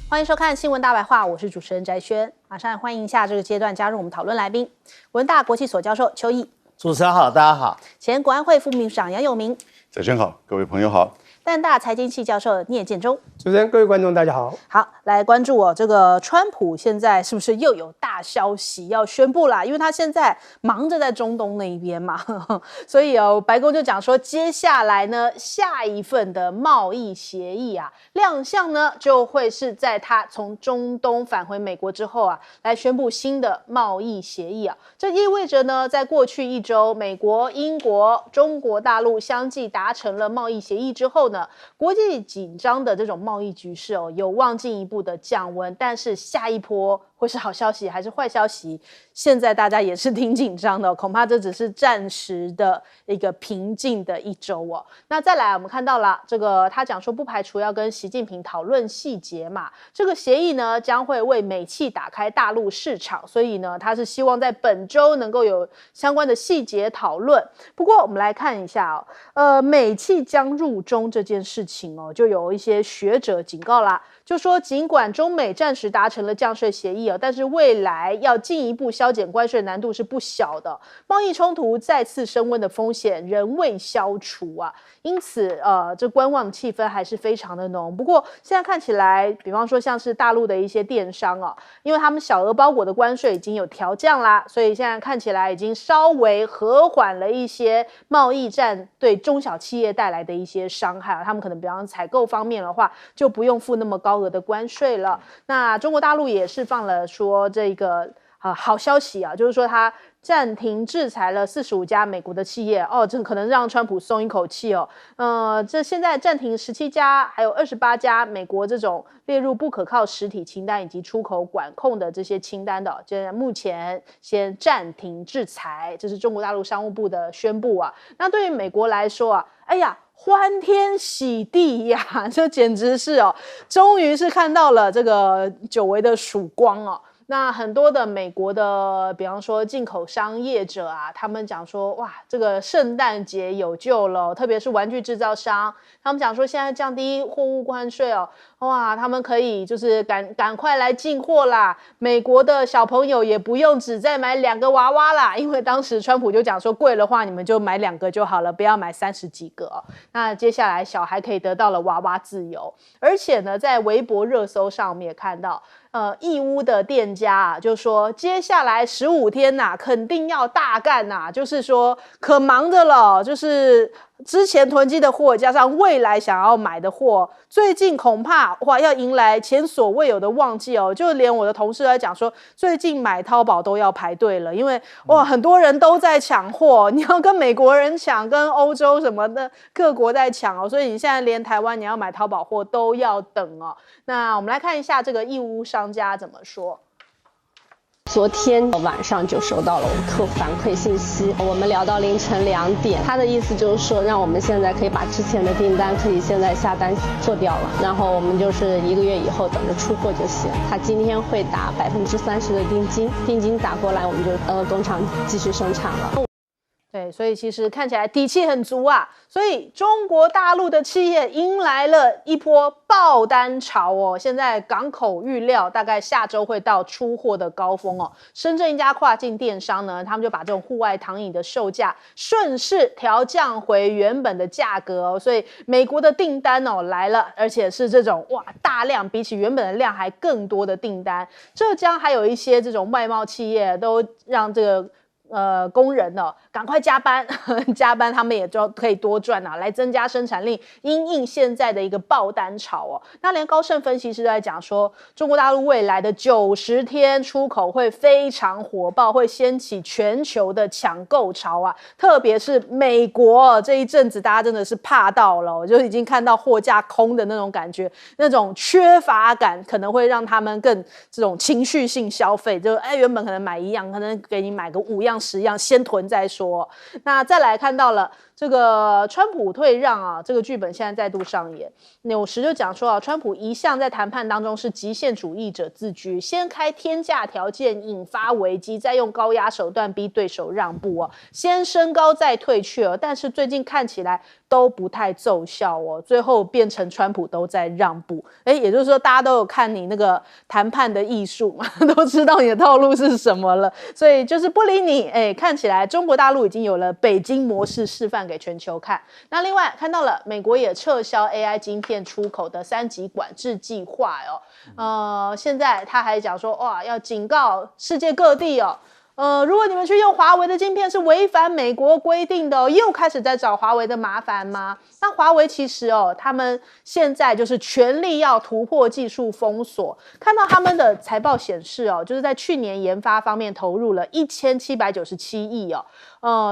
欢迎收看新闻大白话，我是主持人翟轩。马上欢迎一下这个阶段加入我们讨论来宾，文大国际所教授邱毅。主持人好，大家好。前国安会副秘书长杨永明。翟轩好，各位朋友好。淡大财经系教授聂建中。主持人，各位观众，大家好。好，来关注这个川普现在是不是又有大消息要宣布啦？因为他现在忙着在中东那一边嘛，所以白宫就讲说，接下来呢，下一份的贸易协议啊亮相呢，就会是在他从中东返回美国之后啊，来宣布新的贸易协议啊。这意味着呢，在过去一周，美国、英国、中国大陆相继达成了贸易协议之后呢，国际紧张的这种贸易局势有望进一步的降温，但是下一波会是好消息还是坏消息？现在大家也是挺紧张的，恐怕这只是暂时的一个平静的一周哦。那再来，我们看到了这个，他讲说不排除要跟习近平讨论细节嘛。这个协议呢，将会为美企打开大陆市场，所以呢，他是希望在本周能够有相关的细节讨论。不过，我们来看一下美企将入中这件事情就有一些学者警告啦，就说尽管中美暂时达成了降税协议但是未来要进一步削减关税难度是不小的，贸易冲突再次升温的风险仍未消除啊，因此这观望气氛还是非常的浓。不过现在看起来，比方说像是大陆的一些电商因为他们小额包裹的关税已经有调降啦，所以现在看起来已经稍微和缓了一些贸易战对中小企业带来的一些伤害他们可能比方采购方面的话，就不用付那么高额的关税了。那中国大陆也释放了说这个好消息就是说他暂停制裁了45家美国的企业这可能让川普松一口气这现在暂停17家，还有28家美国这种列入不可靠实体清单以及出口管控的这些清单的现在目前先暂停制裁，这是中国大陆商务部的宣布那对于美国来说哎呀，欢天喜地呀，这简直是终于是看到了这个久违的曙光那很多的美国的比方说进口商业者他们讲说哇，这个圣诞节有救了，特别是玩具制造商，他们讲说现在降低货物关税哇，他们可以就是赶快来进货啦，美国的小朋友也不用只再买2个娃娃啦，因为当时川普就讲说贵的话你们就买2个就好了，不要买30几个那接下来小孩可以得到了娃娃自由。而且呢，在微博热搜上我们也看到义乌的店家就说接下来15天肯定要大干就是说可忙的了，就是之前囤积的货加上未来想要买的货，最近恐怕要迎来前所未有的旺季就连我的同事来讲说最近买淘宝都要排队了，因为很多人都在抢货，你要跟美国人抢，跟欧洲什么的各国在抢所以你现在连台湾你要买淘宝货都要等那我们来看一下这个义乌商家怎么说。昨天晚上就收到了我们客户反馈信息，我们聊到凌晨2点，他的意思就是说让我们现在可以把之前的订单可以现在下单做掉了，然后我们就是1个月以后等着出货就行。他今天会打30%的定金打过来，我们就工厂继续生产了。对，所以其实看起来底气很足所以中国大陆的企业迎来了一波爆单潮现在港口预料大概下周会到出货的高峰深圳一家跨境电商呢，他们就把这种户外躺椅的售价顺势调降回原本的价格所以美国的订单来了，而且是这种大量比起原本的量还更多的订单。浙江还有一些这种外贸企业都让这个工人赶快加班加班他们也就可以多赚来增加生产力，因应现在的一个爆单潮那连高盛分析师都在讲说，中国大陆未来的90天出口会非常火爆，会掀起全球的抢购潮特别是美国这一阵子大家真的是怕到了我就已经看到货架空的那种感觉，那种缺乏感可能会让他们更这种情绪性消费，就原本可能买1样可能给你买个5样样十样，先囤再说。那再来看到了这个川普退让啊，这个剧本现在再度上演。纽时就讲说啊，川普一向在谈判当中是极限主义者自居，先开天价条件引发危机，再用高压手段逼对手让步哦，先升高再退却哦，但是最近看起来都不太奏效哦，最后变成川普都在让步。也就是说大家都有看你那个谈判的艺术嘛，都知道你的套路是什么了，所以就是不理你。看起来中国大陆已经有了北京模式示范给全球看。那另外看到了美国也撤销 AI 晶片出口的3级管制计划哦，现在他还讲说哇，要警告世界各地哦。如果你们去用华为的晶片是违反美国规定的哦，又开始在找华为的麻烦吗？那华为其实他们现在就是全力要突破技术封锁。看到他们的财报显示就是在去年研发方面投入了1797亿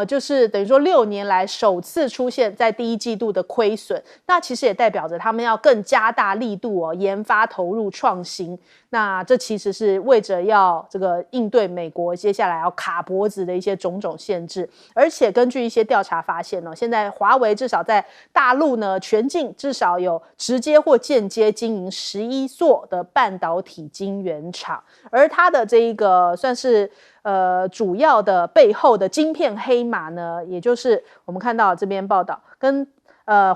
就是等于说6年来首次出现在第一季度的亏损。那其实也代表着他们要更加大力度研发投入创新。那这其实是为着要这个应对美国接下来要卡脖子的一些种种限制。而且根据一些调查发现现在华为至少在大陆呢全境至少有直接或间接经营11座的半导体晶圆厂，而它的这一个算是主要的背后的晶片黑马呢，也就是我们看到这边报道跟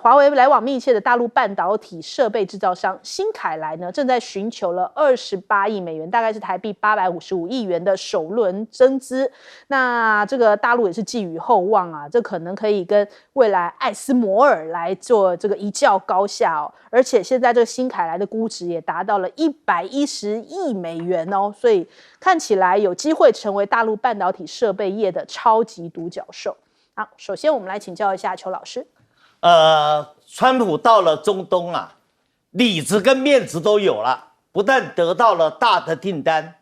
华为来往密切的大陆半导体设备制造商新凯来呢，正在寻求了28亿美元，大概是台币855亿元的首轮增资。那这个大陆也是寄予厚望啊，这可能可以跟未来艾斯摩尔来做这个一较高下而且现在这个新凯来的估值也达到了110亿美元所以看起来有机会成为大陆半导体设备业的超级独角兽。好，首先我们来请教一下邱老师。川普到了中东啊，里子跟面子都有了，不但得到了大的订单，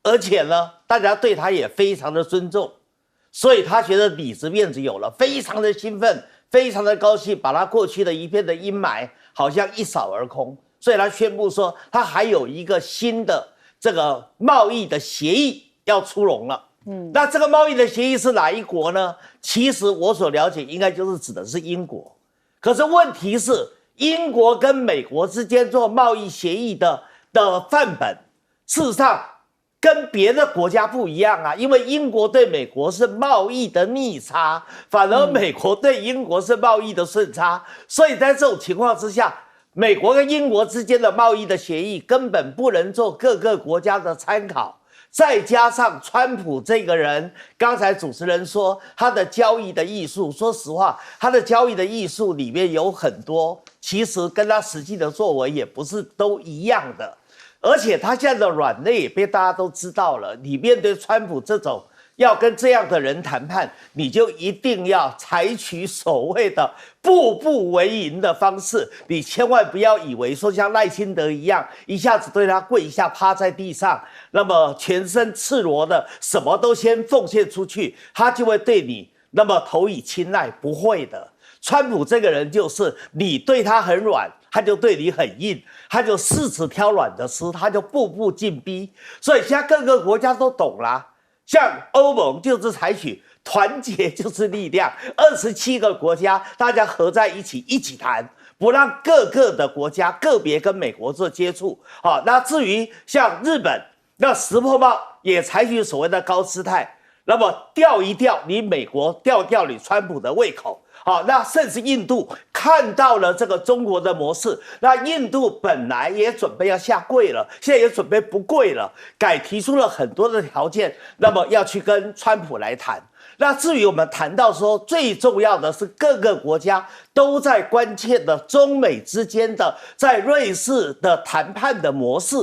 而且呢，大家对他也非常的尊重，所以他觉得里子面子有了，非常的兴奋，非常的高兴，把他过去的一片的阴霾好像一扫而空，所以他宣布说，他还有一个新的这个贸易的协议要出笼了。那这个贸易的协议是哪一国呢？其实我所了解，应该就是指的是英国。可是问题是，英国跟美国之间做贸易协议的范本，事实上跟别的国家不一样啊，因为英国对美国是贸易的逆差，反而美国对英国是贸易的顺差，所以在这种情况之下，美国跟英国之间的贸易的协议根本不能做各个国家的参考。再加上川普这个人，刚才主持人说他的交易的艺术，说实话，他的交易的艺术里面有很多，其实跟他实际的作为也不是都一样的。而且他现在的软肋也被大家都知道了，你面对川普这种要跟这样的人谈判，你就一定要采取所谓的步步为营的方式，你千万不要以为说像赖清德一样，一下子对他跪下趴在地上，那么全身赤裸的什么都先奉献出去，他就会对你那么投以青睐，不会的。川普这个人就是你对他很软，他就对你很硬，他就柿子挑软的吃，他就步步进逼。所以现在各个国家都懂啦，像欧盟就是采取团结就是力量，27个国家大家合在一起一起谈，不让各个的国家个别跟美国做接触。好，那至于像日本，那石破茂也采取所谓的高姿态，那么吊一吊你美国，吊你川普的胃口。好，那甚至印度看到了这个中国的模式，那印度本来也准备要下跪了，现在也准备不跪了，改提出了很多的条件，那么要去跟川普来谈。那至于我们谈到说，最重要的是各个国家都在关切的中美之间的在瑞士的谈判的模式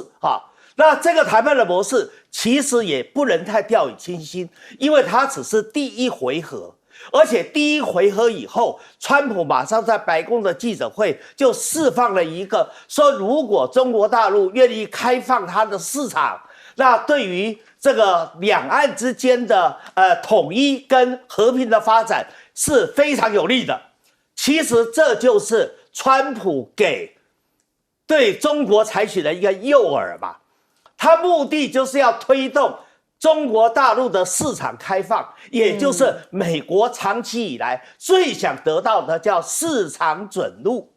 那这个谈判的模式其实也不能太掉以轻心，因为它只是第一回合。而且第一回合以后，川普马上在白宫的记者会就释放了一个说，如果中国大陆愿意开放它的市场，那对于这个两岸之间的统一跟和平的发展是非常有利的。其实这就是川普给对中国采取的一个诱饵嘛，他目的就是要推动中国大陆的市场开放，也就是美国长期以来最想得到的叫市场准入。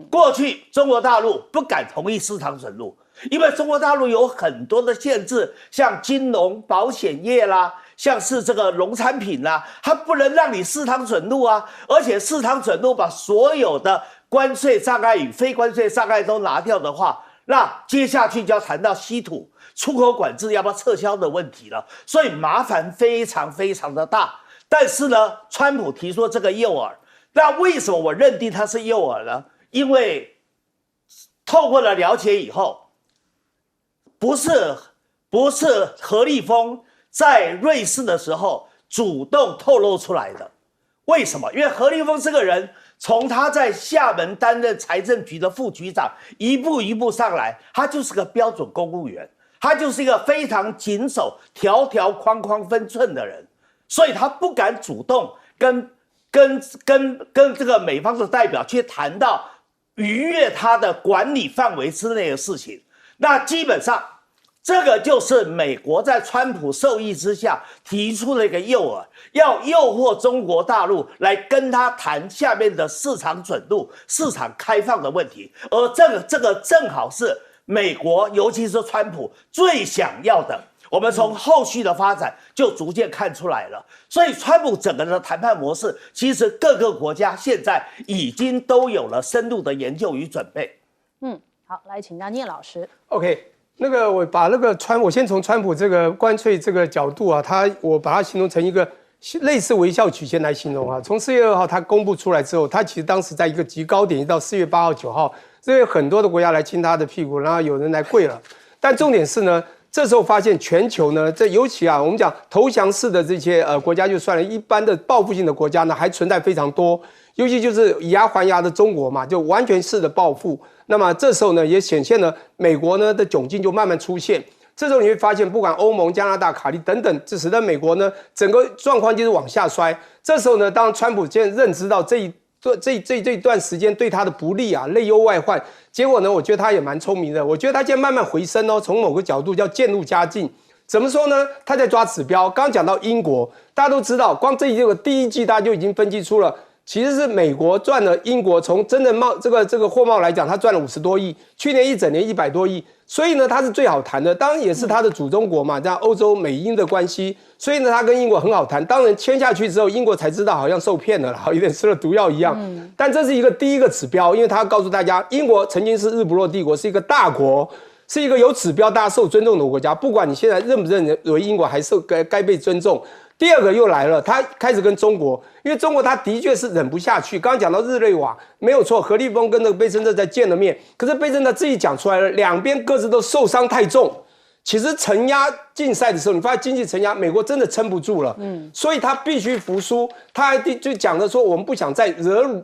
过去中国大陆不敢同意市场准入，因为中国大陆有很多的限制，像金融、保险业啦，像是这个农产品啦，它不能让你市场准入啊。而且市场准入把所有的关税障碍与非关税障碍都拿掉的话，那接下去就要谈到稀土、出口管制要不要撤销的问题了。所以麻烦非常非常的大。但是呢，川普提出这个诱饵，那为什么我认定它是诱饵呢？因为透过了了解以后，不是何立峰在瑞士的时候主动透露出来的。为什么？因为何立峰这个人，从他在厦门担任财政局的副局长，一步一步上来，他就是个标准公务员，他就是一个非常谨守条条框框分寸的人，所以他不敢主动跟这个美方的代表去谈到逾越他的管理范围之内的事情。那基本上这个就是美国在川普授意之下提出的一个诱饵，要诱惑中国大陆来跟他谈下面的市场准入、市场开放的问题。而这个正好是美国，尤其是川普最想要的。我们从后续的发展就逐渐看出来了。所以川普整个的谈判模式，其实各个国家现在已经都有了深入的研究与准备。好，来请教聂老师。OK， 我先从川普这个关税这个角度啊，我把它形容成一个类似微笑曲线来形容啊。从4月2号它公布出来之后，它其实当时在一个极高点，一到4月8号、9号，这有很多的国家来亲他的屁股，然后有人来跪了。但重点是呢，这时候发现全球呢，尤其啊，我们讲投降式的这些国家就算了，一般的报复性的国家呢，还存在非常多。尤其就是以牙还牙的中国嘛，就完全式的报复。那么这时候呢，也显现了美国呢的窘境就慢慢出现。这时候你会发现，不管欧盟、加拿大、卡利等等，这使得美国呢整个状况就是往下摔。这时候呢，当川普现在认知到这一段时间对他的不利啊，内忧外患，结果呢，我觉得他也蛮聪明的。我觉得他现在慢慢回升哦，从某个角度叫渐入佳境。怎么说呢？他在抓指标。刚刚讲到英国，大家都知道，光这第一季大家就已经分析出了。其实是美国赚了英国从真正这个货贸来讲，他赚了50多亿，去年一整年100多亿，所以呢，他是最好谈的。当然也是他的主中国嘛，这样欧洲美英的关系，所以呢，他跟英国很好谈。当然签下去之后，英国才知道好像受骗了啦，有点吃了毒药一样。但这是第一个指标，因为他告诉大家，英国曾经是日不落帝国，是一个大国，是一个有指标、大家受尊重的国家。不管你现在认不认为英国还是该被尊重。第二个又来了，他开始跟中国，因为中国他的确是忍不下去。刚刚讲到日内瓦没有错，何立峰跟那个贝森特在见了面，可是贝森特自己讲出来了，两边各自都受伤太重。其实承压竞赛的时候，你发现经济承压，美国真的撑不住了，所以他必须服输。他还就讲了说，我们不想再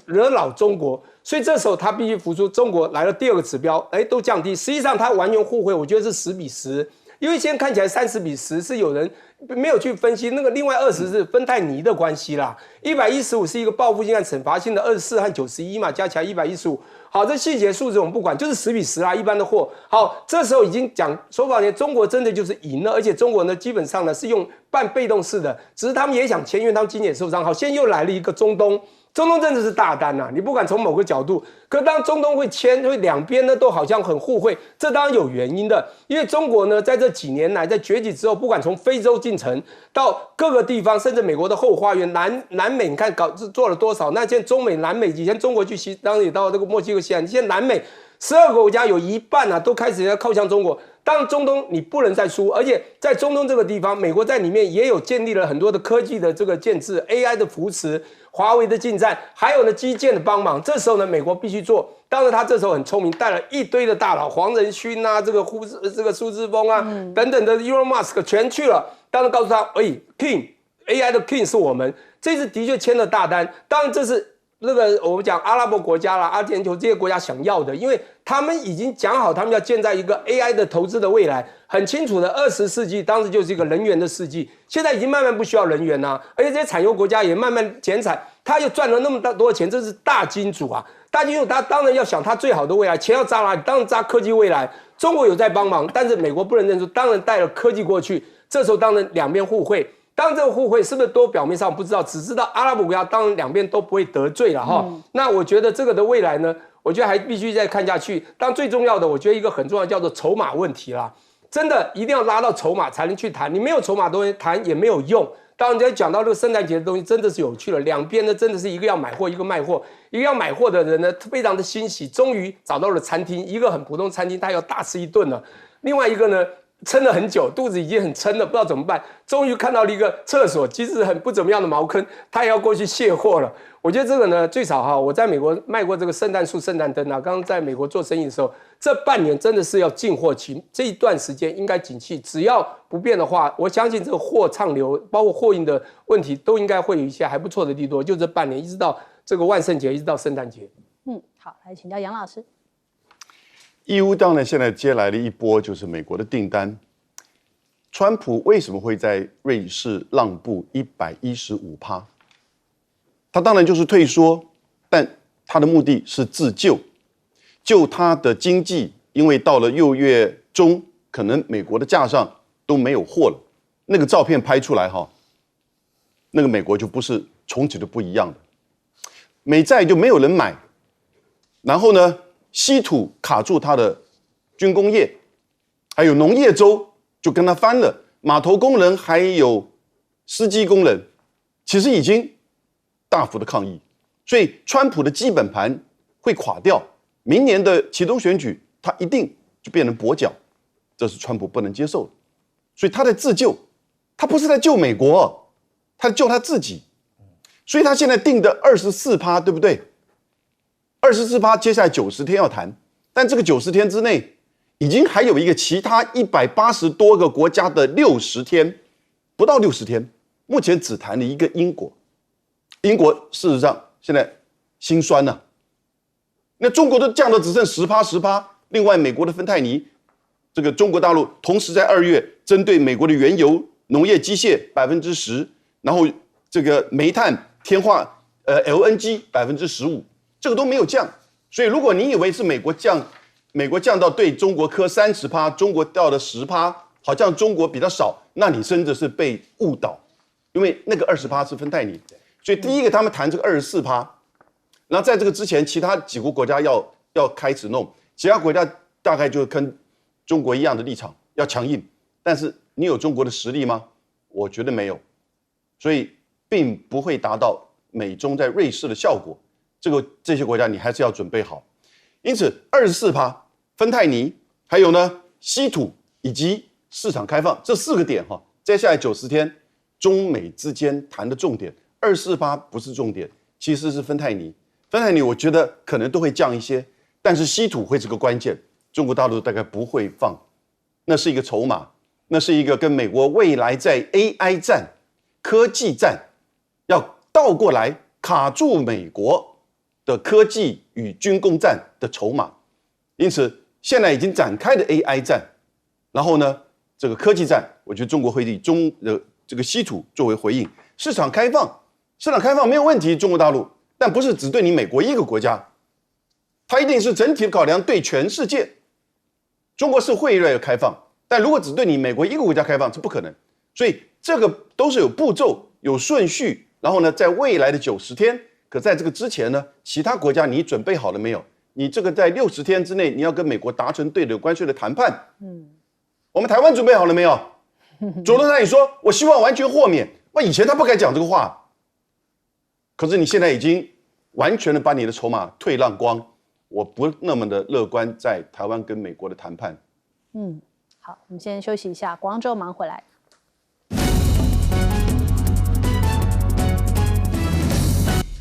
惹恼中国，所以这时候他必须服输。中国来了第二个指标，都降低，实际上他完全互惠，我觉得是10比10。因为现在看起来30比10是有人没有去分析，那个另外20是芬太尼的关系啦，115是一个报复性和惩罚性的24和91嘛，加起来115。好，这细节数字我们不管，就是10比10啦，一般的货。好，这时候已经讲说法呢，中国真的就是赢了，而且中国呢基本上呢是用半被动式的，只是他们也想签，因为他们经济也受伤。好，现在又来了一个中东。中东真的是大单呐，你不管从某个角度，可当中东会签，会两边呢都好像很互惠，这当然有原因的。因为中国呢在这几年来，在崛起之后，不管从非洲进程到各个地方，甚至美国的后花园，南美，你看做了多少？那现在中美、南美，以前中国去当然也到这个墨西哥西岸，现在南美12个国家有一半啊都开始要靠向中国。当然中东你不能再输，而且在中东这个地方，美国在里面也有建立了很多的科技的这个建制 ，AI 的扶持，华为的进站，还有呢基建的帮忙。这时候呢，美国必须做。当然他这时候很聪明，带了一堆的大佬，黄仁勋啊，这个苏之峰啊，等等的 Elon Musk 全去了。当然告诉他，King AI 的 King 是我们，这次的确签了大单。当然这是。那个我们讲阿拉伯国家啦、阿联酋这些国家想要的，因为他们已经讲好，他们要建在一个 AI 的投资的未来，很清楚的。20世纪当时就是一个能源的世纪，现在已经慢慢不需要能源啦，而且这些产油国家也慢慢减产，他又赚了那么多的钱，这是大金主啊！大金主他当然要想他最好的未来，钱要扎哪里？当然扎科技未来。中国有在帮忙，但是美国不能认输，当然带了科技过去。这时候当然两边互惠。当这个互惠是不是都表面上不知道，只知道阿拉伯国家当然两边都不会得罪了哈。那我觉得这个的未来呢，我觉得还必须再看下去。当最重要的，我觉得一个很重要叫做筹码问题啦。真的一定要拉到筹码才能去谈，你没有筹码东西谈也没有用。当人家讲到这个圣诞节的东西，真的是有趣了。两边呢真的是一个要买货，一个卖货。一个要买货的人呢，非常的欣喜，终于找到了餐厅，一个很普通的餐厅，他要大吃一顿了。另外一个呢，撑了很久，肚子已经很撑了，不知道怎么办。终于看到了一个厕所，其实很不怎么样的茅坑，他也要过去卸货了。我觉得这个呢，最少哈，我在美国卖过这个圣诞树、圣诞灯啊。刚刚在美国做生意的时候，这半年真的是要进货期，这一段时间应该景气，只要不变的话，我相信这个货畅流，包括货运的问题，都应该会有一些还不错的利多。就这半年，一直到这个万圣节，一直到圣诞节。好，来请教杨老师。义乌当然现在接来了一波就是美国的订单。川普为什么会在瑞士让步115%？他当然就是退缩，但他的目的是自救，救他的经济，因为到了6月中，可能美国的架上都没有货了。那个照片拍出来哈，那个美国就不是从此就不一样的，美债就没有人买，然后呢，稀土卡住他的军工业，还有农业州就跟他翻了，码头工人还有司机工人，其实已经大幅的抗议，所以川普的基本盘会垮掉。明年的期中选举，他一定就变成跛脚，这是川普不能接受的。所以他在自救，他不是在救美国，他在救他自己。所以他现在定的24%，对不对？24%，接下来90天要谈，但这个90天之内，已经还有一个其他180多个国家的60天，不到60天，目前只谈了一个英国。英国事实上现在心酸了，那中国都降到只剩10%。另外，美国的芬太尼，这个中国大陆同时在2月针对美国的原油、农业机械10%，然后这个煤炭、天化LNG15%，这个都没有降。所以，如果你以为是美国降到对中国磕30%，中国掉了10%，好像中国比较少，那你甚至是被误导，因为那个20%是芬太尼。所以第一个，他们谈这个24%，然后在这个之前，其他几个国家要开始弄，其他国家大概就跟中国一样的立场，要强硬。但是你有中国的实力吗？我觉得没有，所以并不会达到美中在瑞士的效果。这些国家你还是要准备好。因此24%，芬太尼，还有呢稀土以及市场开放这4个点哈，接下来90天，中美之间谈的重点。24%不是重点，其实是芬太尼。芬太尼我觉得可能都会降一些，但是稀土会是个关键。中国大陆大概不会放，那是一个筹码，那是一个跟美国未来在 AI 战、科技战要倒过来卡住美国的科技与军工战的筹码。因此，现在已经展开的 AI 战，然后呢，这个科技战，我觉得中国会以这个稀土作为回应，市场开放没有问题，中国大陆，但不是只对你美国一个国家，它一定是整体的考量，对全世界。中国是会越来越开放，但如果只对你美国一个国家开放，这不可能。所以这个都是有步骤、有顺序，然后呢，在未来的90天，可在这个之前呢，其他国家你准备好了没有？你这个在60天之内，你要跟美国达成对等关税的谈判。我们台湾准备好了没有？左宗棠也说，我希望完全豁免。那以前他不敢讲这个话。可是你现在已经完全的把你的筹码退让光，我不那么的乐观在台湾跟美国的谈判。好，我们先休息一下，广州忙回来。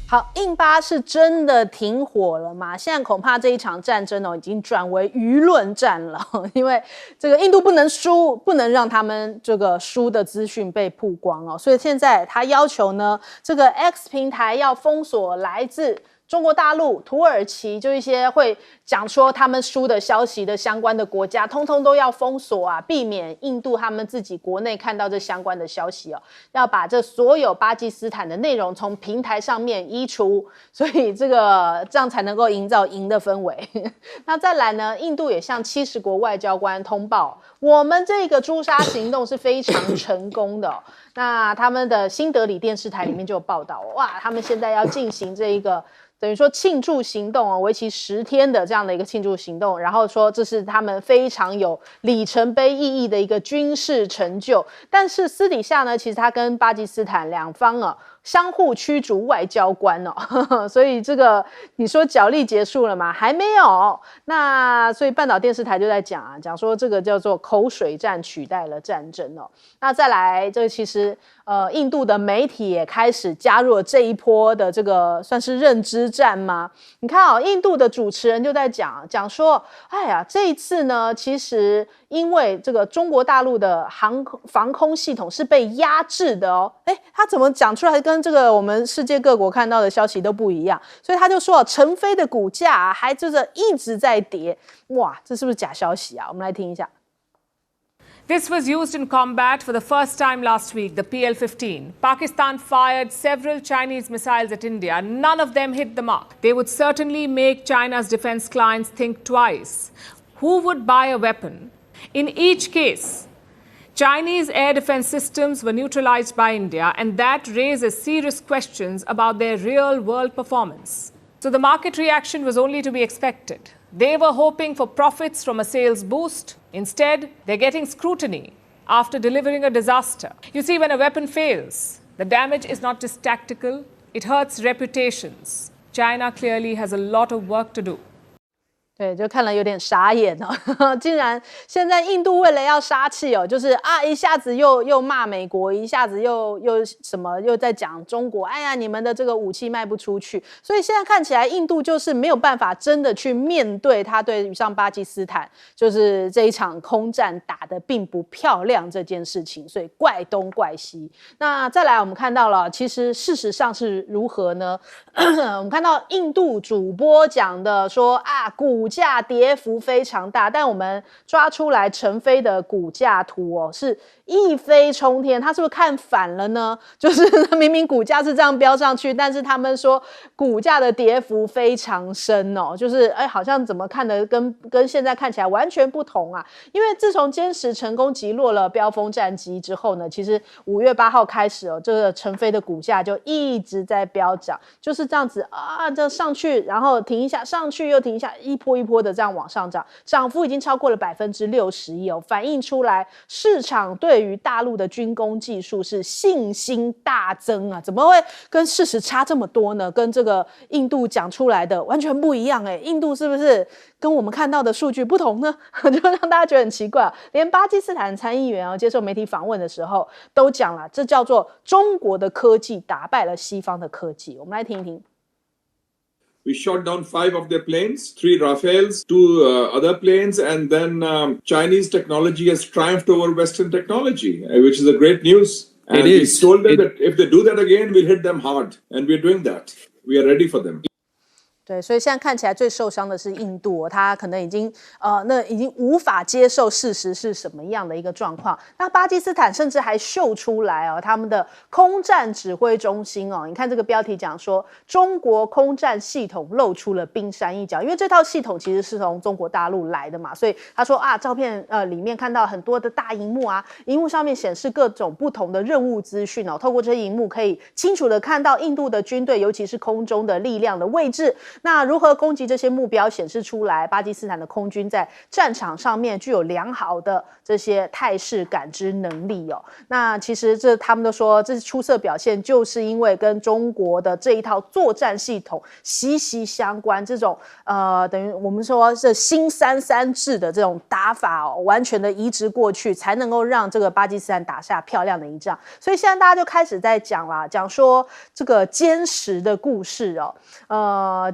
好，印巴是真的停火了吗？现在恐怕这一场战争已经转为舆论战了，因为这个印度不能输，不能让他们这个输的资讯被曝光所以现在他要求呢，这个 X 平台要封锁来自中国大陆、土耳其，就一些会讲说他们输的消息的相关的国家，通通都要封锁啊，避免印度他们自己国内看到这相关的消息哦，要把这所有巴基斯坦的内容从平台上面移除，所以这样才能够营造赢的氛围。那再来呢，印度也向70国外交官通报，我们这个诛杀行动是非常成功的哦。那他们的新德里电视台里面就有报道，哇，他们现在要进行这一个等于说庆祝行动哦，为期10天的这样的一个庆祝行动，然后说这是他们非常有里程碑意义的一个军事成就。但是私底下呢，其实他跟巴基斯坦两方啊相互驱逐外交官哦，所以这个你说角力结束了吗？还没有。那所以半岛电视台就在讲说这个叫做口水战取代了战争哦。那再来，这其实印度的媒体也开始加入了这一波的这个算是认知战吗？你看哦，印度的主持人就在讲说，哎呀，这一次呢，其实因为这个中国大陆的防空系统是被压制的哦，他怎么讲出来跟这个我们世界各国看到的消息都不一样？所以他就说，成飞的股价还就是一直在跌，哇，这是不是假消息啊？我们来听一下。This was used in combat for the first time last week, the PL-15. Pakistan fired several Chinese missiles at India. None of them hit the mark. They would certainly make China's defense clients think twice. Who would buy a weapon? In each case, Chinese air defense systems were neutralized by India, and that raises serious questions about their real-world performance. So the market reaction was only to be expected. They were hoping for profits from a sales boost. Instead, they're getting scrutiny after delivering a disaster. You see, when a weapon fails, the damage is not just tactical, it hurts reputations. China clearly has a lot of work to do. 对，就看了有点傻眼哦，竟然现在印度为了要杀气哦，就是一下子又骂美国，一下子又什么又在讲中国，哎呀，你们的这个武器卖不出去，所以现在看起来印度就是没有办法真的去面对他对于上巴基斯坦就是这一场空战打得并不漂亮这件事情，所以怪东怪西。那再来我们看到了，其实事实上是如何呢？我们看到印度主播讲的说股价跌幅非常大，但我们抓出来成飞的股价图哦，是一飞冲天，他是不是看反了呢？就是明明股价是这样飙上去，但是他们说股价的跌幅非常深哦，就是好像怎么看的跟现在看起来完全不同啊。因为自从歼10成功击落了标风战机之后呢，其实5月8号开始哦，这个成飞的股价就一直在飙涨，就是这样子这上去，然后停一下，上去又停一下，一波一波的这样往上涨，涨幅已经超过了61%哦，反映出来市场对于大陆的军工技术是信心大增啊！怎么会跟事实差这么多呢？跟这个印度讲出来的完全不一样印度是不是跟我们看到的数据不同呢？就让大家觉得很奇怪，连巴基斯坦参议员接受媒体访问的时候都讲了，这叫做中国的科技打败了西方的科技。我们来听一听。We shot down 5 of their planes, 3 Rafales, 2 other planes, and then Chinese technology has triumphed over Western technology, which is a great news. And we told them that if they do that again, we'll hit them hard. And we're doing that. We are ready for them. 对，所以现在看起来最受伤的是印度他可能已经无法接受事实是什么样的一个状况。那巴基斯坦甚至还秀出来他们的空战指挥中心你看这个标题讲说中国空战系统露出了冰山一角，因为这套系统其实是从中国大陆来的嘛，所以他说照片里面看到很多的大萤幕萤幕上面显示各种不同的任务资讯透过这些萤幕可以清楚的看到印度的军队，尤其是空中的力量的位置。那如何攻击这些目标，显示出来巴基斯坦的空军在战场上面具有良好的这些态势感知能力那其实他们都说这是出色表现，就是因为跟中国的这一套作战系统息息相关，这种等于我们说这新3-3制的这种打法完全的移植过去，才能够让这个巴基斯坦打下漂亮的一仗。所以现在大家就开始在讲说这个歼10的故事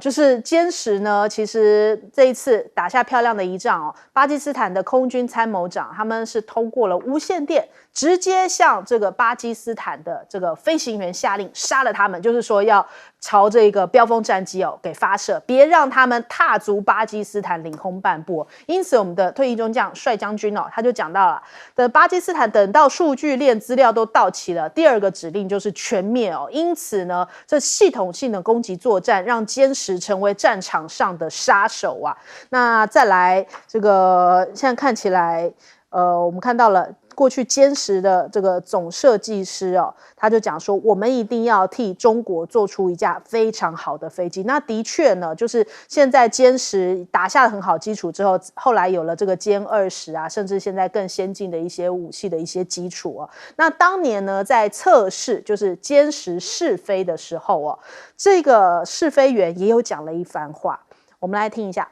就是歼10呢，其实这一次打下漂亮的一仗巴基斯坦的空军参谋长他们是通过了无线电，直接向这个巴基斯坦的这个飞行员下令杀了他们，就是说要朝这个标风战机给发射，别让他们踏足巴基斯坦领空半步。因此，我们的退役中将帅将军他就讲到了，的巴基斯坦等到数据链资料都到齐了，第二个指令就是全灭因此呢，这系统性的攻击作战让歼十成为战场上的杀手啊。那再来这个现在看起来，我们看到了。过去歼十的这个总设计师他就讲说，我们一定要替中国做出一架非常好的飞机。那的确呢，就是现在歼十打下了很好基础之后，后来有了这个歼20啊，甚至现在更先进的一些武器的一些基础那当年呢，在测试就是歼十试飞的时候这个试飞员也有讲了一番话，我们来听一下。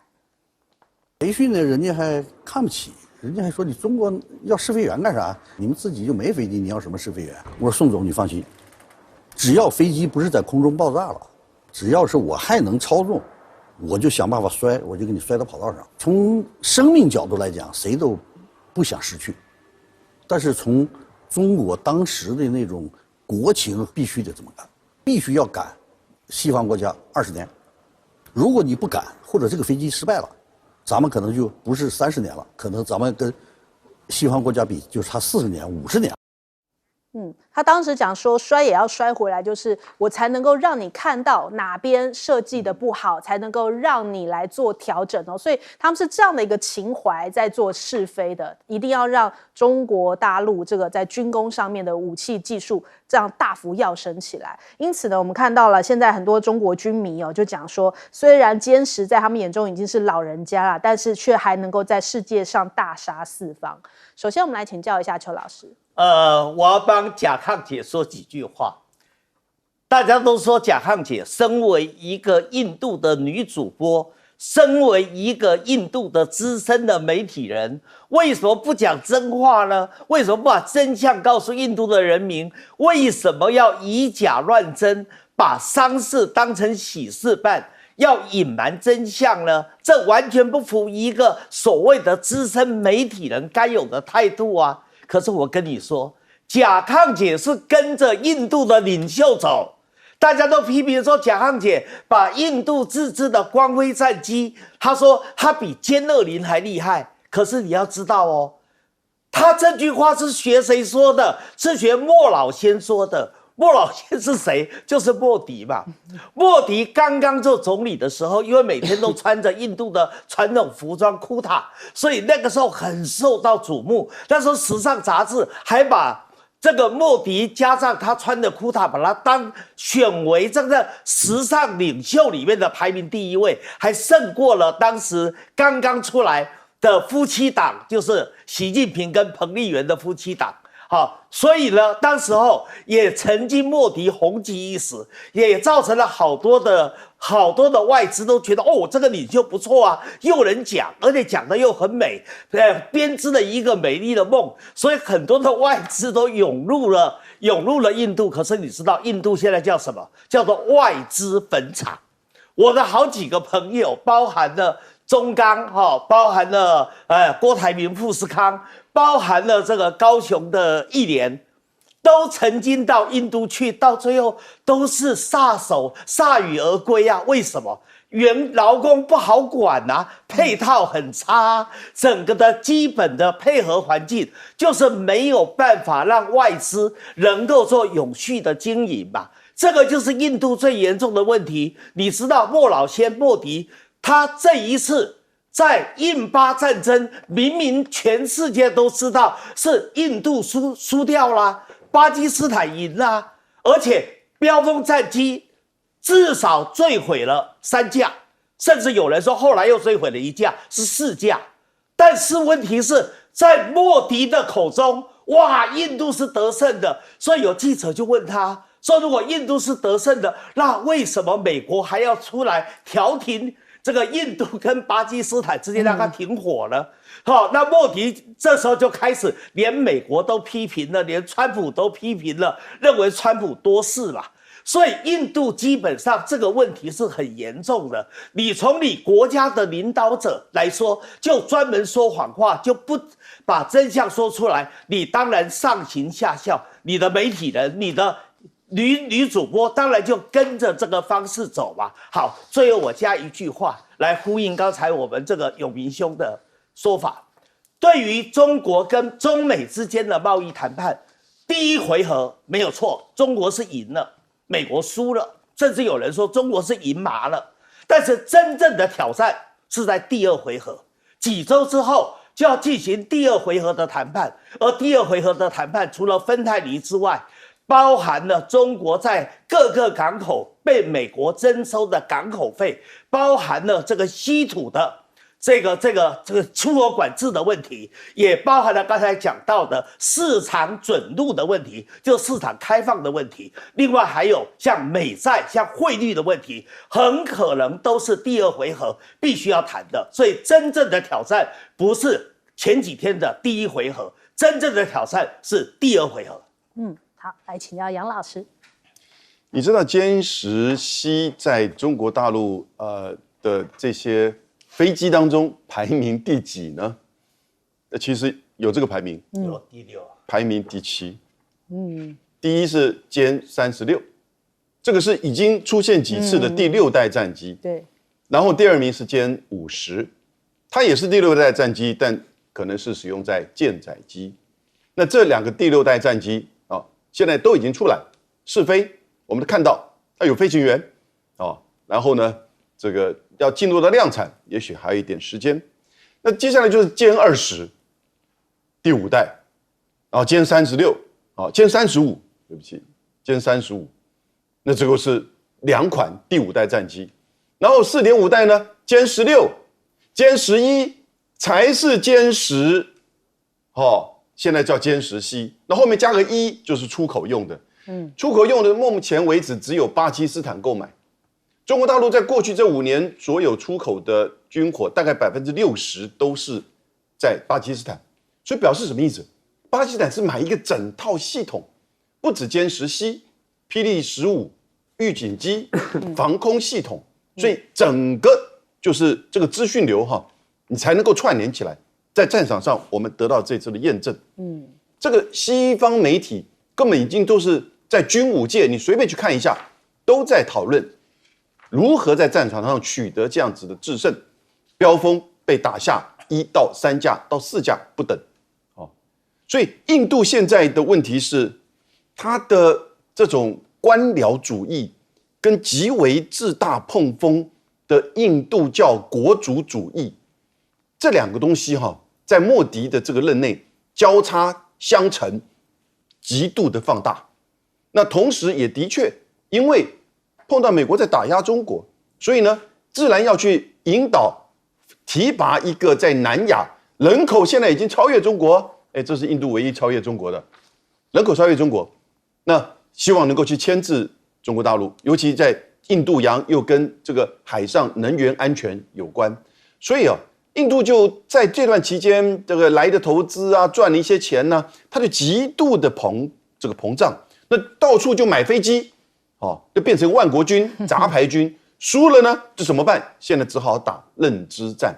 培训呢，人家还看不起。人家还说你中国要试飞员干啥？你们自己就没飞机，你要什么试飞员？我说宋总，你放心，只要飞机不是在空中爆炸了，只要是我还能操纵，我就想办法摔，我就给你摔到跑道上。从生命角度来讲，谁都不想失去，但是从中国当时的那种国情，必须得这么干，必须要赶西方国家20年。如果你不赶，或者这个飞机失败了，咱们可能就不是30年了，可能咱们跟西方国家比就差40年、50年。他当时讲说摔也要摔回来，就是我才能够让你看到哪边设计的不好，才能够让你来做调整所以他们是这样的一个情怀在做试飞的，一定要让中国大陆这个在军工上面的武器技术这样大幅跃升起来。因此呢，我们看到了现在很多中国军迷就讲说，虽然歼十在他们眼中已经是老人家了，但是却还能够在世界上大杀四方。首先，我们来请教一下邱老师。我要帮贾抗姐说几句话。大家都说贾抗姐身为一个印度的女主播，身为一个印度的资深的媒体人，为什么不讲真话呢？为什么不把真相告诉印度的人民？为什么要以假乱真，把丧事当成喜事办？要隐瞒真相呢？这完全不符一个所谓的资深媒体人该有的态度啊！可是我跟你说，贾抗姐是跟着印度的领袖走，大家都批评说贾抗姐把印度自制的光辉战机，她说她比歼20还厉害。可是你要知道她这句话是学谁说的？是学莫老先说的。莫老先是谁？就是莫迪嘛。莫迪刚刚做总理的时候，因为每天都穿着印度的传统服装库塔，所以那个时候很受到瞩目。那时候时尚杂志还把这个莫迪加上他穿的库塔，把他选为这个时尚领袖里面的排名第1位，还胜过了当时刚刚出来的夫妻档，就是习近平跟彭丽媛的夫妻档。好，所以呢，当时候也曾经莫迪红极一时，也造成了好多的外资都觉得这个领袖不错啊，又能讲，而且讲的又很美，编织了一个美丽的梦，所以很多的外资都涌入了印度。可是你知道印度现在叫什么？叫做外资坟场。我的好几个朋友，包含了中钢包含了郭台铭、富士康，包含了这个高雄的一联，都曾经到印度去，到最后都是铩羽而归啊！为什么？劳工不好管啊，配套很差，整个的基本的配合环境就是没有办法让外资能够做永续的经营嘛。这个就是印度最严重的问题。你知道莫迪他这一次在印巴战争，明明全世界都知道是印度输掉了，巴基斯坦赢了，而且标风战机至少坠毁了3架，甚至有人说后来又坠毁了1架，是4架。但是问题是在莫迪的口中，哇，印度是得胜的。所以有记者就问他说，如果印度是得胜的，那为什么美国还要出来调停这个印度跟巴基斯坦之间让它停火呢？那莫迪这时候就开始连美国都批评了，连川普都批评了，认为川普多事嘛。所以印度基本上这个问题是很严重的。你从你国家的领导者来说，就专门说谎话，就不把真相说出来，你当然上行下效，你的媒体人、你的女主播当然就跟着这个方式走嘛。好，最后我加一句话来呼应刚才我们这个永明兄的说法。对于中国跟中美之间的贸易谈判，第一回合没有错，中国是赢了，美国输了，甚至有人说中国是赢麻了。但是真正的挑战是在第二回合，几周之后就要进行第二回合的谈判，而第二回合的谈判除了芬太尼之外，包含了中国在各个港口被美国征收的港口费，包含了这个稀土的这个出口管制的问题，也包含了刚才讲到的市场准入的问题，就市场开放的问题。另外还有像美债、像汇率的问题，很可能都是第二回合必须要谈的。所以真正的挑战不是前几天的第一回合，真正的挑战是第二回合。好，来请教杨老师。你知道歼10C在中国大陆的这些飞机当中排名第几呢？其实有这个排名，有第6，排名第7。第一是歼36，这个是已经出现几次的第6代战机。对。然后第2名是歼50，它也是第6代战机，但可能是使用在舰载机。那这2个第6代战机啊，现在都已经出来试飞，我们看到它有飞行员啊，然后呢，这个要进入到量产，也许还有一点时间。那接下来就是歼20，第5代，然后歼36，啊，歼35，对不起，歼35，那这个是2款第5代战机。然后4.5代呢，歼16、歼11才是歼10，现在叫歼10C，那后面加个1就是出口用的。出口用的目前为止只有巴基斯坦购买。中国大陆在过去这5年所有出口的军火，大概60%都是在巴基斯坦，所以表示什么意思？巴基斯坦是买一个整套系统，不止歼10C、霹雳15、预警机、防空系统，所以整个就是这个资讯流你才能够串联起来。在战场上，我们得到这次的验证。这个西方媒体根本已经都是在军武界，你随便去看一下，都在讨论如何在战场上取得这样子的制胜。标峰被打下1到3架到4架不等，所以印度现在的问题是，他的这种官僚主义跟极为自大碰风的印度教国族主义，这2个东西在莫迪的这个任内交叉相乘，极度的放大。那同时也的确因为碰到美国在打压中国，所以呢，自然要去引导提拔一个在南亚人口现在已经超越中国，这是印度唯一超越中国的人口，超越中国，那希望能够去牵制中国大陆，尤其在印度洋又跟这个海上能源安全有关，所以印度就在这段期间，这个来的投资啊，赚了一些钱呢，它就极度的膨胀，那到处就买飞机，就变成万国军、杂牌军，输了呢就怎么办？现在只好打认知战。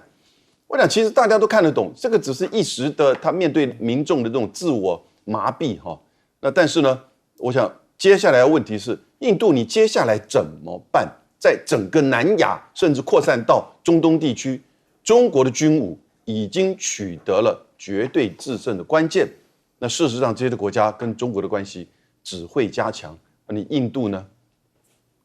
我想其实大家都看得懂，这个只是一时的，他面对民众的这种自我麻痹那但是呢，我想接下来的问题是，印度你接下来怎么办？在整个南亚甚至扩散到中东地区，中国的军武已经取得了绝对制胜的关键。那事实上，这些国家跟中国的关系只会加强。那你印度呢？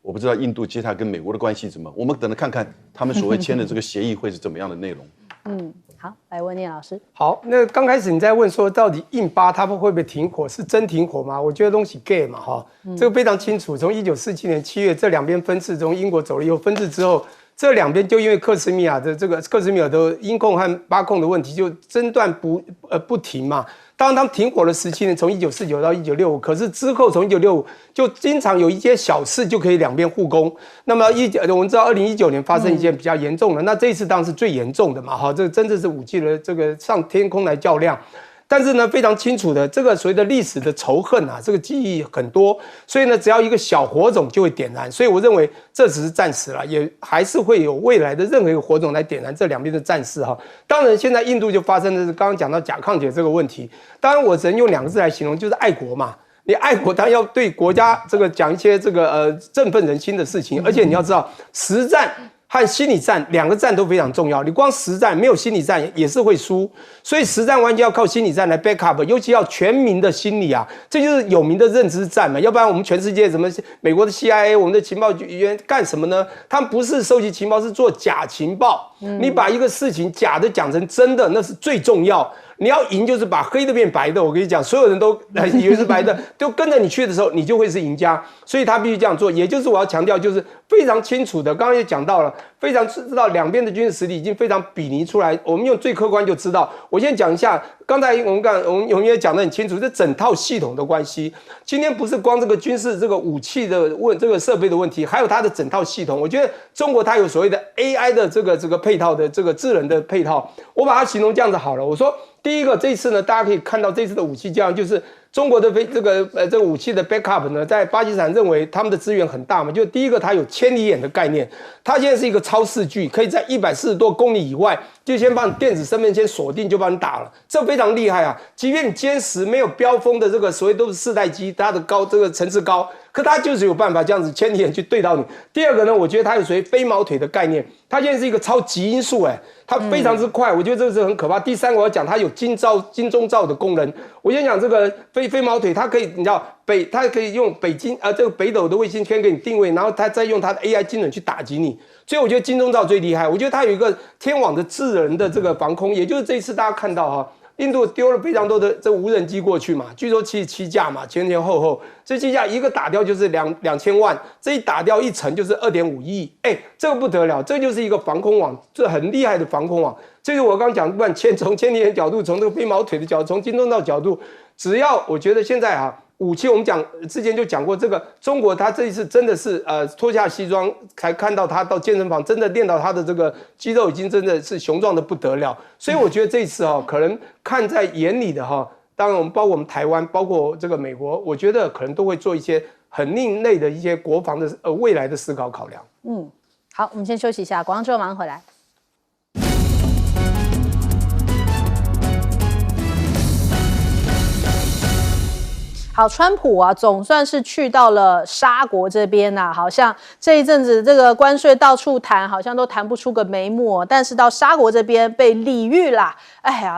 我不知道印度接下来跟美国的关系怎么，我们等着看看他们所谓签的这个协议会是怎么样的内容。好，来问聂老师。好，那刚开始你在问说，到底印巴他们会不会停火？是真停火吗？我觉得东西 gay 嘛这个非常清楚。从1947年7月这2边分治，从英国走了以后分治之后，这2边就因为克什米尔的英控和巴控的问题，就争端不停嘛。当然，他们停火了17年，从1949到1965，可是之后从1965就经常有一些小事就可以2边互攻。那么我们知道2019年发生一件比较严重的，那这一次当然是最严重的嘛，这个真的是武器的这个上天空来较量。但是呢，非常清楚的，这个所谓的历史的仇恨这个记忆很多，所以呢，只要一个小火种就会点燃。所以我认为这只是暂时了，也还是会有未来的任何一个火种来点燃这2边的战事当然，现在印度就发生的是刚刚讲到钾抗解这个问题。当然，我只能用2个字来形容，就是爱国嘛。你爱国当然要对国家这个讲一些这个振奋人心的事情，而且你要知道实战和心理战两个战都非常重要。你光实战没有心理战也是会输，所以实战完全要靠心理战来 back up， 尤其要全民的心理啊，这就是有名的认知战嘛。要不然我们全世界什么美国的 CIA， 我们的情报局员干什么呢？他们不是收集情报，是做假情报。你把一个事情假的讲成真的，那是最重要。你要赢就是把黑的变白的，我跟你讲，所有人都以为是白的，都跟着你去的时候，你就会是赢家。所以他必须这样做，也就是我要强调，就是非常清楚的。刚刚也讲到了，非常知道两边的军事实力已经非常比拟出来。我们用最客观就知道。我先讲一下，刚才我们也讲得很清楚，这整套系统的关系。今天不是光这个军事这个武器的这个设备的问题，还有它的整套系统。我觉得中国它有所谓的 AI 的这个配套的这个智能的配套，我把它形容这样子好了。我说。第一个，这一次呢，大家可以看到这次的武器交换，就是中国的这个武器的 backup 呢，在巴基斯坦认为他们的资源很大嘛，就第一个，它有千里眼的概念，它现在是一个超视距，可以在140多公里以外，就先把你电子身份先锁定，就把你打了，这非常厉害啊！即便你歼10没有标封的这个所谓都是4代机，它的这个层次高，可它就是有办法这样子千里眼去对到你。第二个呢，我觉得它有属于飞毛腿的概念，它现在是一个超极音速，它非常之快，我觉得这个是很可怕。第三个我要讲它有金钟罩的功能。我先讲这个飞毛腿，它可以你知道它可以用这个北斗的卫星圈给你定位，然后它再用它的 AI 精准去打击你。所以我觉得金钟罩最厉害，我觉得它有一个天网的智能的这个防空，也就是这一次大家看到哈。印度丢了非常多的这无人机过去嘛，据说77架嘛，前后，这7架一个打掉就是2000万，这一打掉一层就是2.5亿，这个不得了，这就是一个防空网，这很厉害的防空网。这是我刚讲，不管从千里眼角度，从这个飞毛腿的角度，从金钟罩角度，只要我觉得现在武器我们之前就讲过，这个中国他这一次真的是脱下西装才看到他到健身房真的练到他的这个肌肉已经真的是雄壮的不得了，所以我觉得这一次可能看在眼里的当然包括我们台湾，包括这个美国，我觉得可能都会做一些很另类的一些国防的未来的思考考量。好，我们先休息一下，广告之后马上回来。好，川普总算是去到了沙国这边好像这一阵子这个关税到处谈，好像都谈不出个眉目但是到沙国这边被礼遇啦，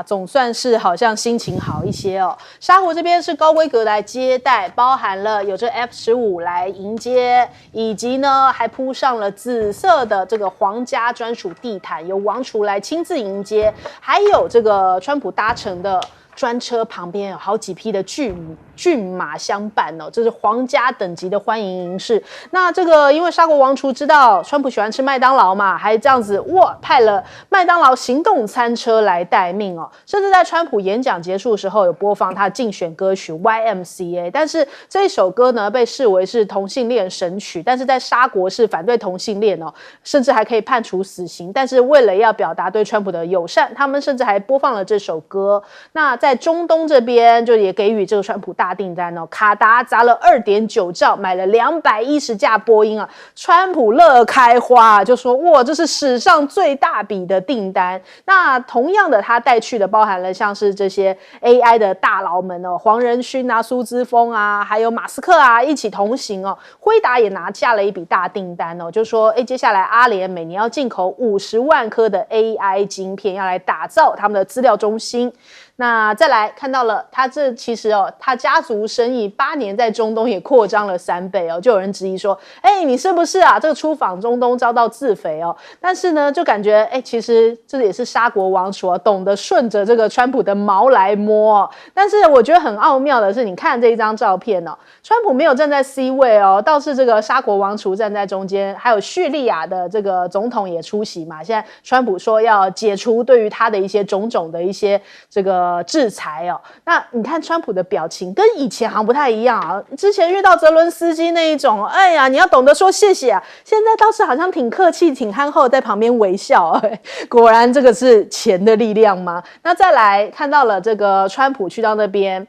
总算是好像心情好一些沙国这边是高规格来接待，包含了有这 F-15来迎接，以及呢还铺上了紫色的这个皇家专属地毯，由王储来亲自迎接，还有这个川普搭乘的专车旁边有好几匹的骏马相伴这是皇家等级的欢迎仪式。那这个因为沙国王储知道川普喜欢吃麦当劳嘛，还这样子派了麦当劳行动餐车来待命甚至在川普演讲结束的时候有播放他竞选歌曲 YMCA， 但是这一首歌呢被视为是同性恋神曲，但是在沙国是反对同性恋甚至还可以判处死刑，但是为了要表达对川普的友善，他们甚至还播放了这首歌。那在中东这边就也给予这个川普大订单卡达砸了2.9兆买了210架波音川普乐开花就说哇，这是史上最大笔的订单。那同样的他带去的包含了像是这些 AI 的大佬们黄仁勋苏姿丰还有马斯克一起同行辉达也拿下了一笔大订单就说接下来阿联每年要进口50万颗的 AI 晶片，要来打造他们的资料中心。那再来看到了他这其实他家族生意8年在中东也扩张了3倍就有人质疑说你是不是这个出访中东遭到自肥但是呢就感觉其实这也是沙国王储懂得顺着这个川普的毛来摸但是我觉得很奥妙的是，你看这一张照片川普没有站在 C 位倒是这个沙国王储站在中间，还有叙利亚的这个总统也出席嘛。现在川普说要解除对于他的一些种种的一些这个制裁那你看川普的表情跟以前好像不太一样之前遇到泽伦斯基那一种你要懂得说谢谢现在倒是好像挺客气挺憨厚，在旁边微笑果然这个是钱的力量吗？那再来看到了这个川普去到那边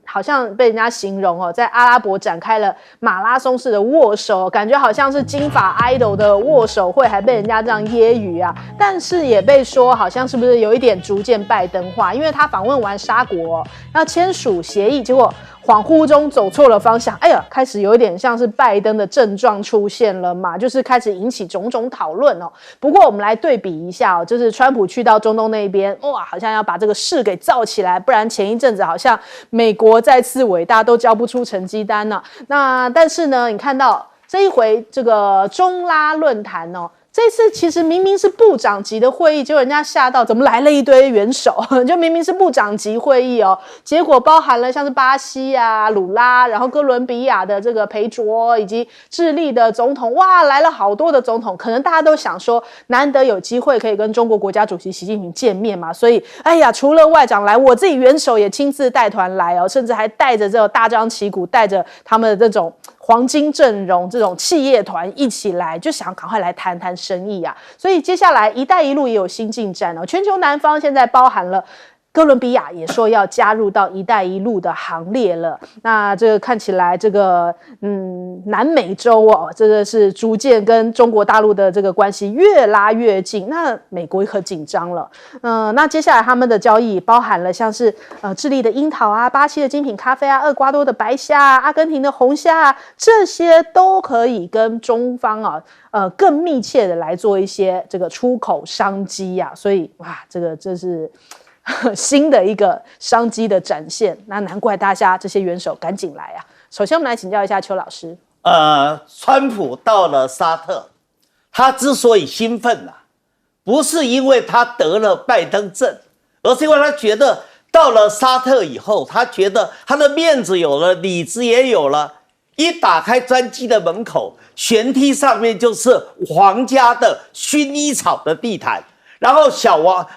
好像被人家形容在阿拉伯展开了马拉松式的握手，感觉好像是金发 idol 的握手会，还被人家这样揶揄但是也被说好像是不是有一点逐渐拜登化，因为他访问完沙国，要签署协议，结果恍惚中走错了方向，哎呀，开始有一点像是拜登的症状出现了嘛，就是开始引起种种讨论哦。不过我们来对比一下哦，就是川普去到中东那边，哇，好像要把这个事给造起来，不然前一阵子好像美国再次伟大都交不出成绩单呢。那但是呢，你看到这一回这个中拉论坛哦。这次其实明明是部长级的会议，结果人家吓到，怎么来了一堆元首？就明明是部长级会议哦，结果包含了像是巴西啊、鲁拉，然后哥伦比亚的这个裴卓，以及智利的总统，哇，来了好多的总统。可能大家都想说，难得有机会可以跟中国国家主席习近平见面嘛，所以哎呀，除了外长来，我自己元首也亲自带团来哦，甚至还带着这种大张旗鼓，带着他们的这种黄金阵容，这种企业团一起来，就想赶快来谈谈生意啊。所以接下来一带一路也有新进展哦，全球南方现在包含了哥伦比亚也说要加入到一带一路的行列了。那这个看起来这个南美洲哦，这个是逐渐跟中国大陆的这个关系越拉越近，那美国可紧张了。那接下来他们的交易包含了像是智利的樱桃啊、巴西的精品咖啡啊、厄瓜多的白虾啊、阿根廷的红虾啊，这些都可以跟中方啊更密切的来做一些这个出口商机啊。所以哇，这是新的一个商机的展现，那难怪大家这些元首赶紧来啊！首先，我们来请教一下邱老师。川普到了沙特，他之所以兴奋不是因为他得了拜登症，而是因为他觉得到了沙特以后，他觉得他的面子有了，里子也有了。一打开专机的门口，舷梯上面就是皇家的薰衣草的地毯。然后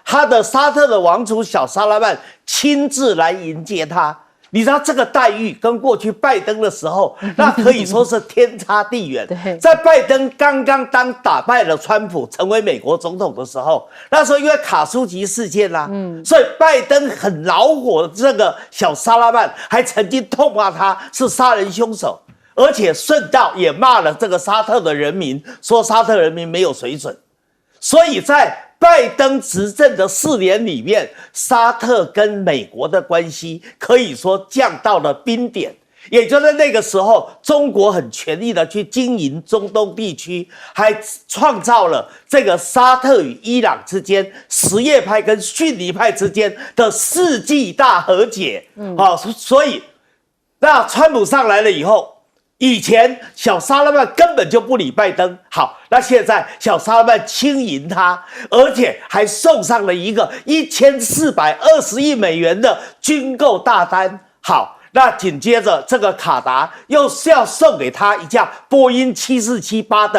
他的沙特的王储小萨拉曼亲自来迎接他，你知道这个待遇跟过去拜登的时候，那可以说是天差地远。在拜登刚刚打败了川普成为美国总统的时候，那时候因为卡舒吉事件所以拜登很恼火，这个小萨拉曼还曾经痛骂他是杀人凶手，而且顺道也骂了这个沙特的人民，说沙特人民没有水准。所以在拜登执政的4年里面，沙特跟美国的关系可以说降到了冰点。也就在那个时候，中国很全力的去经营中东地区，还创造了这个沙特与伊朗之间、什叶派跟逊尼派之间的世纪大和解。所以那川普上来了以后，以前小萨拉曼根本就不理拜登，好，那现在小萨拉曼轻迎他，而且还送上了一个1420亿美元的军购大单。好，那紧接着这个卡达又是要送给他一架波音7478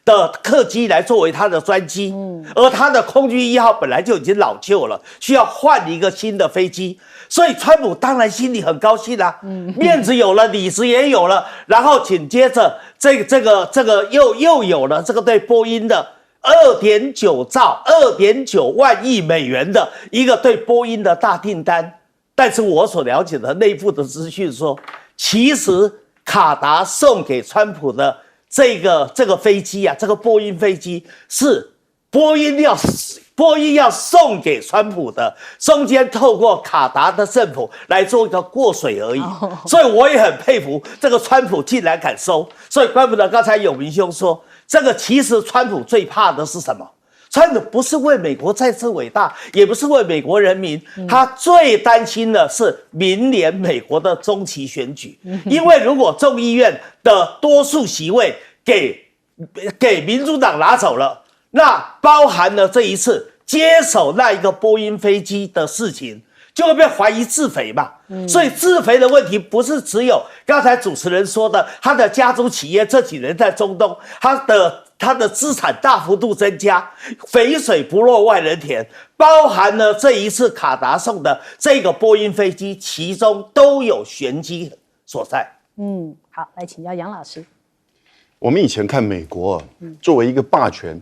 的客机来作为他的专机，而他的空军1号本来就已经老旧了，需要换一个新的飞机。所以川普当然心里很高兴面子有了，里子也有了，然后紧接着这个又有了这个对波音的2.9万亿美元的一个对波音的大订单。但是我所了解的内部的资讯说，其实卡达送给川普的这个飞机这个波音飞机是波音要送给川普的，中间透过卡达的政府来做一个过水而已。所以我也很佩服这个川普竟然敢收。所以怪不得刚才有明兄说，这个其实川普最怕的是什么？川普不是为美国再次伟大，也不是为美国人民，他最担心的是明年美国的中期选举。因为如果众议院的多数席位给民主党拿走了，那包含了这一次接手那一个波音飞机的事情，就会被怀疑自肥嘛。所以自肥的问题不是只有刚才主持人说的，他的家族企业这几年在中东，他的资产大幅度增加，肥水不落外人田，包含了这一次卡达送的这个波音飞机，其中都有玄机所在。好，来请教杨老师。我们以前看美国作为一个霸权，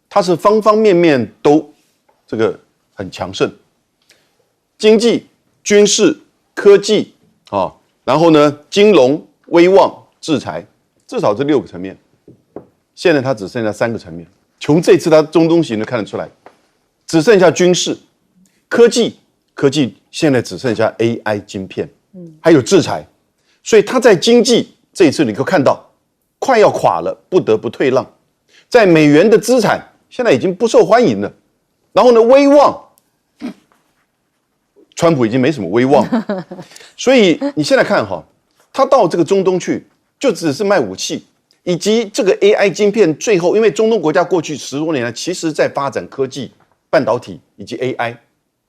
它是方方面面都这个很强盛，经济、军事、科技然后呢，金融、威望、制裁，至少这6个层面。现在它只剩下3个层面，从这次它中东行就看得出来，只剩下军事、科技科技现在只剩下 AI 晶片，还有制裁，所以它在经济这一次你可以看到快要垮了，不得不退让，在美元的资产现在已经不受欢迎了，然后呢，威望，川普已经没什么威望，所以你现在看哈，他到这个中东去，就只是卖武器。以及这个 AI 晶片，最后因为中东国家过去10多年来，其实在发展科技、半导体以及 AI，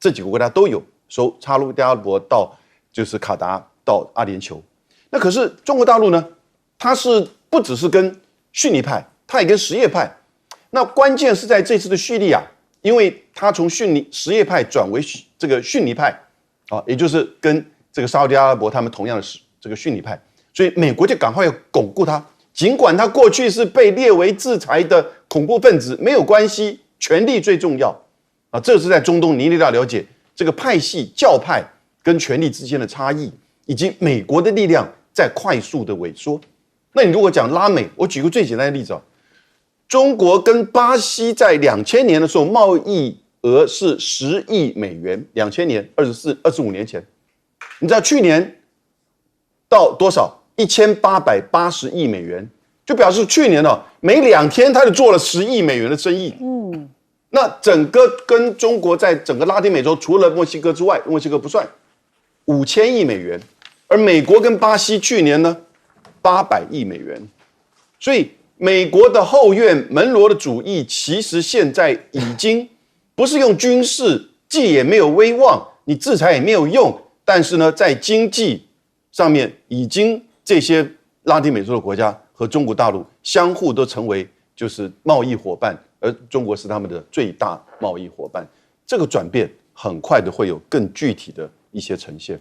这几个国家都有，从沙特阿拉伯到就是卡达到阿联酋。那可是中国大陆呢，它是不只是跟逊尼派，它也跟什叶派。那关键是在这次的叙利亚，因为它从什叶派转为这个逊尼派啊，也就是跟这个沙特阿拉伯他们同样的是这个逊尼派，所以美国就赶快要巩固它。尽管他过去是被列为制裁的恐怖分子，没有关系，权力最重要啊！这是在中东，你一定要了解这个派系、教派跟权力之间的差异，以及美国的力量在快速的萎缩。那你如果讲拉美，我举个最简单的例子啊，中国跟巴西在2000年的时候贸易额是10亿美元，2000年25年前，你知道去年到多少？1880亿美元，就表示去年每2天他就做了10亿美元的生意。那整个跟中国在整个拉丁美洲，除了墨西哥之外，墨西哥不算，5000亿美元，而美国跟巴西去年呢800亿美元。所以美国的后院门罗的主义，其实现在已经不是用军事，既也没有威望，你制裁也没有用，但是呢，在经济上面已经。这些拉丁美洲的国家和中国大陆相互都成为就是贸易伙伴，而中国是他们的最大贸易伙伴。这个转变很快的会有更具体的一些呈现。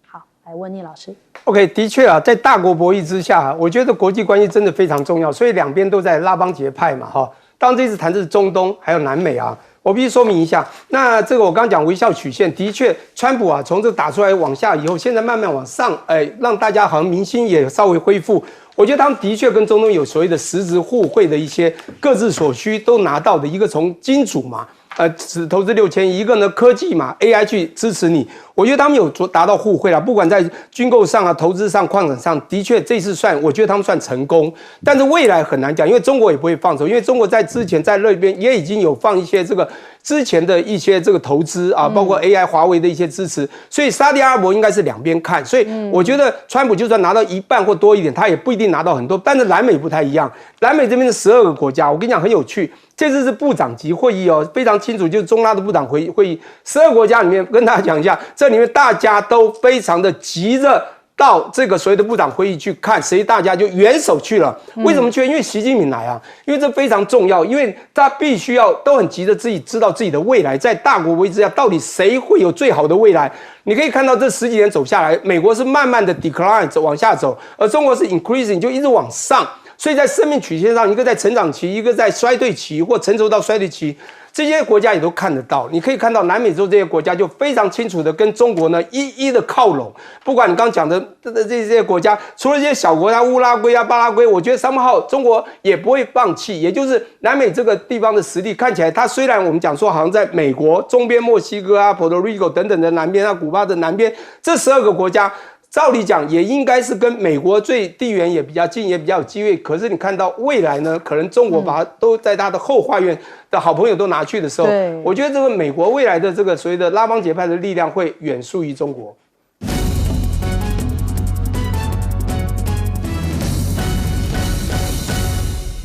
好，来温妮老师。OK， 的确啊，在大国博弈之下，我觉得国际关系真的非常重要，所以两边都在拉帮结派嘛，哈。当这次谈的是中东还有南美啊。我必须说明一下，那这个我刚刚讲微笑曲线，的确，川普啊从这打出来往下以后，现在慢慢往上，让大家好像民心也稍微恢复。我觉得他们的确跟中东有所谓的实质互惠的一些各自所需都拿到的，一个从金主嘛，只投资6000亿，一个呢科技嘛 ，AI 去支持你。我觉得他们有达到互惠啦，不管在军购上啊、投资上、矿产上，的确这次我觉得他们算成功。但是未来很难讲，因为中国也不会放手，因为中国在之前在那边也已经有放一些这个之前的一些这个投资啊，包括 AI、华为的一些支持，所以沙特阿拉伯应该是两边看。所以我觉得川普就算拿到一半或多一点，他也不一定拿到很多。但是南美不太一样，南美这边的12个国家，我跟你讲很有趣。这次是部长级会议哦，非常清楚，就是中拉的部长会议，12个国家里面跟大家讲一下，这里面大家都非常的急着到这个所谓的部长会议去看，谁大家就元首去了。为什么去？因为习近平来啊，因为这非常重要，因为他必须要都很急着自己知道自己的未来，在大国博弈之下，到底谁会有最好的未来？你可以看到这10几年走下来，美国是慢慢的 decline 往下走，而中国是 increasing 就一直往上。所以在生命曲线上，一个在成长期，一个在衰退期或成熟到衰退期，这些国家也都看得到。你可以看到南美洲这些国家就非常清楚的跟中国呢一一的靠拢。不管你刚刚讲的这些国家，除了这些小国家，乌拉圭啊、巴拉圭，我觉得somehow中国也不会放弃。也就是南美这个地方的实力看起来，它虽然我们讲说好像在美国中边、墨西哥啊、Puerto Rico 等等的南边啊、古巴的南边这12个国家。照理讲，也应该是跟美国最地缘也比较近，也比较有机会。可是你看到未来呢，可能中国把它都在他的后花园的好朋友都拿去的时候，我觉得这个美国未来的这个所谓的拉帮结派的力量会远输于中国。